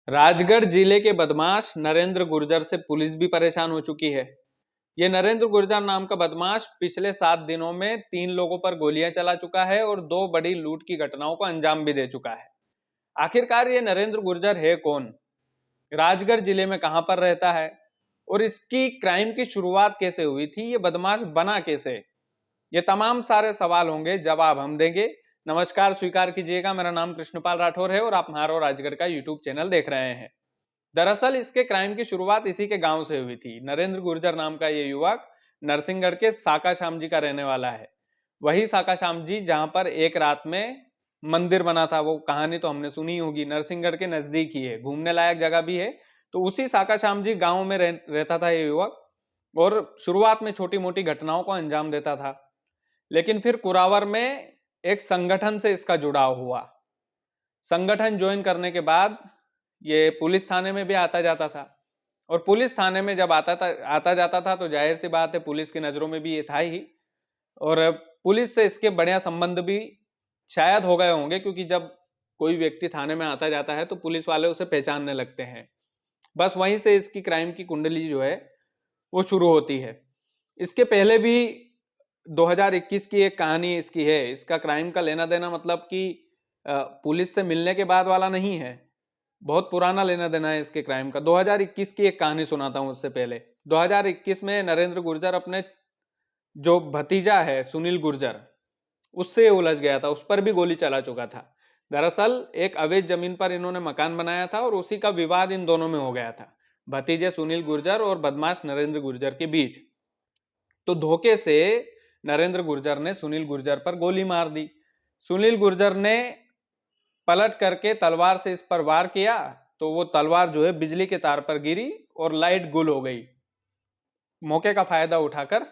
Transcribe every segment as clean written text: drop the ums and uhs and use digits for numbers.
राजगढ़ जिले के बदमाश नरेंद्र गुर्जर से पुलिस भी परेशान हो चुकी है। ये नरेंद्र गुर्जर नाम का बदमाश पिछले 7 दिनों में 3 लोगों पर गोलियां चला चुका है और 2 बड़ी लूट की घटनाओं को अंजाम भी दे चुका है। आखिरकार ये नरेंद्र गुर्जर है कौन, राजगढ़ जिले में कहां पर रहता है और इसकी क्राइम की शुरुआत कैसे हुई थी, ये बदमाश बना कैसे? ये तमाम सारे सवाल होंगे, जवाब हम देंगे। नमस्कार, स्वीकार कीजिएगा, मेरा नाम कृष्णपाल राठौर है और आप म्हारो राजगढ़ का यूट्यूब चैनल देख रहे हैं। दरअसल इसके क्राइम की शुरुआत इसी के गांव से हुई थी। नरेंद्र गुर्जर नाम का ये युवक नरसिंहगढ़ के साका श्याम जी का रहने वाला है। वही साका श्याम जी जहां पर एक रात में मंदिर बना था, वो कहानी तो हमने सुनी होगी। नरसिंहगढ़ के नजदीक ही है, घूमने लायक जगह भी है। तो उसी साका श्याम जी गांव में रहता था ये युवक और शुरुआत में छोटी मोटी घटनाओं को अंजाम देता था। लेकिन फिर कुरावर में एक संगठन से इसका जुड़ाव हुआ। संगठन ज्वाइन करने के बाद ये पुलिस थाने में भी आता जाता था और पुलिस थाने में जब आता जाता था तो जाहिर सी बात है पुलिस की नजरों में भी ये था ही। और पुलिस से इसके बढ़िया संबंध भी शायद हो गए होंगे, क्योंकि जब कोई व्यक्ति थाने में आता जाता है तो पुलिस वाले उसे पहचानने लगते हैं। बस वहीं से इसकी क्राइम की कुंडली जो है वो शुरू होती है। इसके पहले भी 2021 की एक कहानी इसकी है। इसका क्राइम का लेना देना मतलब कि पुलिस से मिलने के बाद वाला नहीं है, बहुत पुराना लेना देना है इसके क्राइम का। 2021 की एक कहानी सुनाता हूं। उससे पहले 2021 में नरेंद्र गुर्जर अपने जो भतीजा है सुनील गुर्जर, उससे उलझ गया था, उस पर भी गोली चला चुका था। दरअसल एक अवैध जमीन पर इन्होंने मकान बनाया था और उसी का विवाद इन दोनों में हो गया था, भतीजे सुनील गुर्जर और बदमाश नरेंद्र गुर्जर के बीच। तो धोखे से नरेंद्र गुर्जर ने सुनील गुर्जर पर गोली मार दी। सुनील गुर्जर ने पलट करके तलवार से इस पर वार किया तो वो तलवार जो है बिजली के तार पर गिरी और लाइट गुल हो गई। मौके का फायदा उठाकर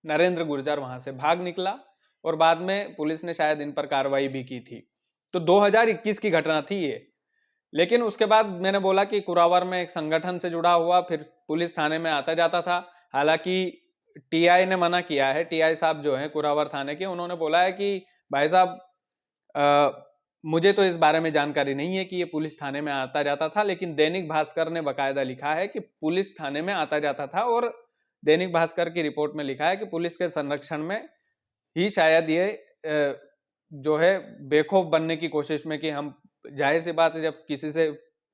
नरेंद्र गुर्जर वहां से भाग निकला और बाद में पुलिस ने शायद इन पर कार्रवाई भी की थी। तो 2021 की घटना थी ये। लेकिन उसके बाद मैंने बोला कि कुरावर में एक संगठन से जुड़ा हुआ, फिर पुलिस थाने में आता जाता था। हालांकि टीआई ने मना किया है, टीआई साहब जो है कुरावर थाने के, उन्होंने बोला है कि भाई साहब मुझे तो इस बारे में जानकारी नहीं है कि ये पुलिस थाने में आता जाता था। लेकिन दैनिक भास्कर ने बकायदा लिखा है कि पुलिस थाने में आता जाता था और दैनिक भास्कर की रिपोर्ट में लिखा है कि पुलिस के संरक्षण में ही शायद ये जो है बेखौफ बनने की कोशिश में, कि हम, जाहिर सी बात है जब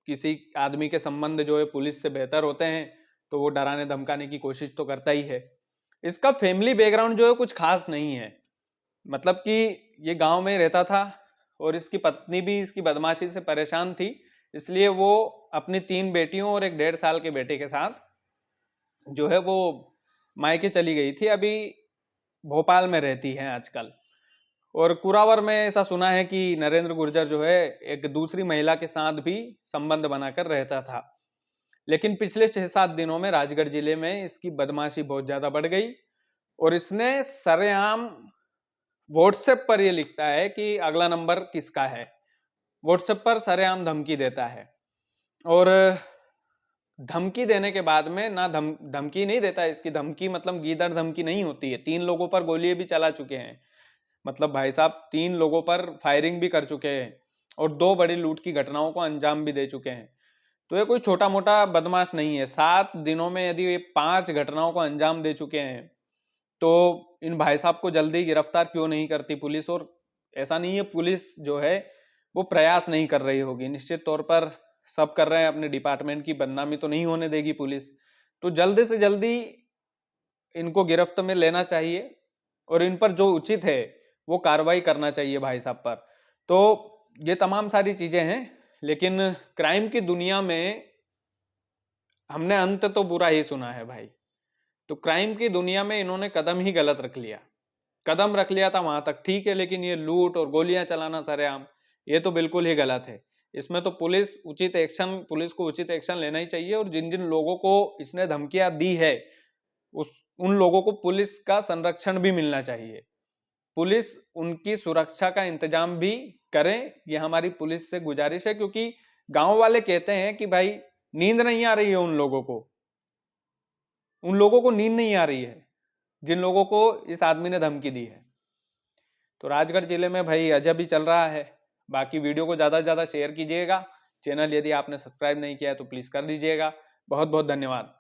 किसी आदमी के संबंध जो है पुलिस से बेहतर होते हैं तो वो डराने धमकाने की कोशिश तो करता ही है। इसका फैमिली बैकग्राउंड जो है कुछ खास नहीं है, मतलब कि ये गांव में रहता था और इसकी पत्नी भी इसकी बदमाशी से परेशान थी, इसलिए वो अपनी 3 बेटियों और एक 1.5 साल के बेटे के साथ जो है वो मायके चली गई थी। अभी भोपाल में रहती है आजकल। और कुरावर में ऐसा सुना है कि नरेंद्र गुर्जर जो है एक दूसरी महिला के साथ भी संबंध बनाकर रहता था। लेकिन पिछले 6-7 दिनों में राजगढ़ जिले में इसकी बदमाशी बहुत ज्यादा बढ़ गई और इसने सरेआम व्हाट्सएप पर यह लिखता है कि अगला नंबर किसका है। व्हाट्सएप पर सरेआम धमकी देता है और धमकी देने के बाद में ना धमकी नहीं देता। इसकी धमकी मतलब गीदड़ धमकी नहीं होती है। 3 लोगों पर गोली भी चला चुके हैं, मतलब भाई साहब 3 लोगों पर फायरिंग भी कर चुके हैं और 2 बड़ी लूट की घटनाओं को अंजाम भी दे चुके हैं। तो ये कोई छोटा मोटा बदमाश नहीं है। 7 दिनों में यदि ये 5 घटनाओं को अंजाम दे चुके हैं तो इन भाई साहब को जल्दी गिरफ्तार क्यों नहीं करती पुलिस? और ऐसा नहीं है पुलिस जो है वो प्रयास नहीं कर रही होगी, निश्चित तौर पर सब कर रहे हैं, अपने डिपार्टमेंट की बदनामी तो नहीं होने देगी पुलिस। तो जल्दी से जल्दी इनको गिरफ्त में लेना चाहिए और इन पर जो उचित है वो कार्रवाई करना चाहिए भाई साहब पर। तो ये तमाम सारी चीजें हैं, लेकिन क्राइम की दुनिया में हमने अंत तो बुरा ही सुना है भाई। तो क्राइम की दुनिया में इन्होंने कदम ही गलत रख लिया। कदम रख लिया था वहां तक ठीक है, लेकिन ये लूट और गोलियां चलाना सरेआम, ये तो बिल्कुल ही गलत है। इसमें तो पुलिस को उचित एक्शन लेना ही चाहिए और जिन जिन लोगों को इसने धमकियां दी है उन लोगों को पुलिस का संरक्षण भी मिलना चाहिए। पुलिस उनकी सुरक्षा का इंतजाम भी करें, ये हमारी पुलिस से गुजारिश है। क्योंकि गांव वाले कहते हैं कि भाई नींद नहीं आ रही है उन लोगों को नींद नहीं आ रही है जिन लोगों को इस आदमी ने धमकी दी है। तो राजगढ़ जिले में भाई अजब ही चल रहा है। बाकी वीडियो को ज्यादा से ज्यादा शेयर कीजिएगा, चैनल यदि आपने सब्सक्राइब नहीं किया है तो प्लीज़ कर दीजिएगा। बहुत बहुत धन्यवाद।